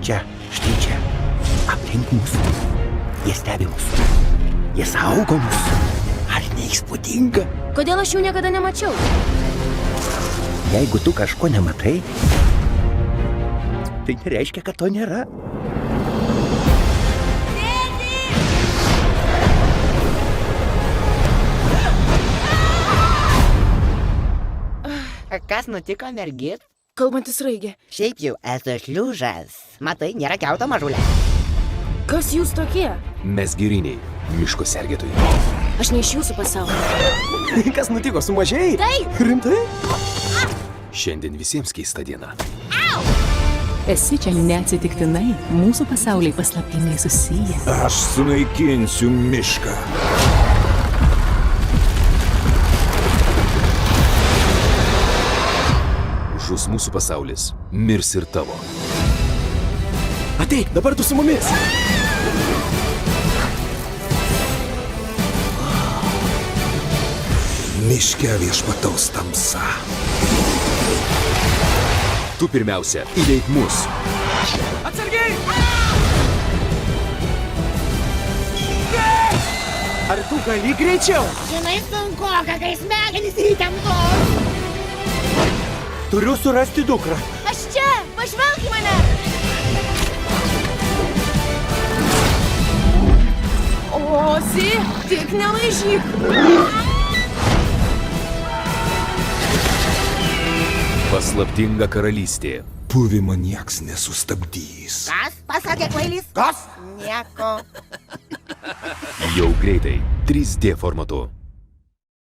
Čia, štai čia. Aplink mus. Jie stebi mus. Jie saugo mus. Ar neįspūdinga? Kodėl aš jų niekada nemačiau? Jeigu tu kažko nematai, tai nereiškia, kad to nėra. Kas nutiko, mergit? Kalbantis raigė. Šiaip jau esu šliužas. Matai, nėra kiauto mažulė. Kas jūs tokie? Mes giriniai, miško sergėtojai. Aš ne iš jūsų pasaulio. Kas nutiko, sumažėjai? Taip! Rimtai? Šiandien visiems keista diena. Esi čia neatsitiktinai, mūsų pasauliai paslaptingai susiję. Aš sunaikinsiu mišką. Žus mūsų pasaulis, mirs ir tavo. Ateik, dabar tu su mumis. Miške viešpataus tamsa. Tu pirmiausia, įveik mus. Atsargiai! Ar tu gali greičiau? Žinai, sunku, kai smegenys įtemptos. Turiu surasti dukrą. Aš čia! Pažvelk į mane! Ozi, tik nelaižyk! Paslaptinga karalystė. Puvimo nieks nesustabdys. Kas? Pasakė kvailys? Kas? Nieko. Jau greitai 3D formatu.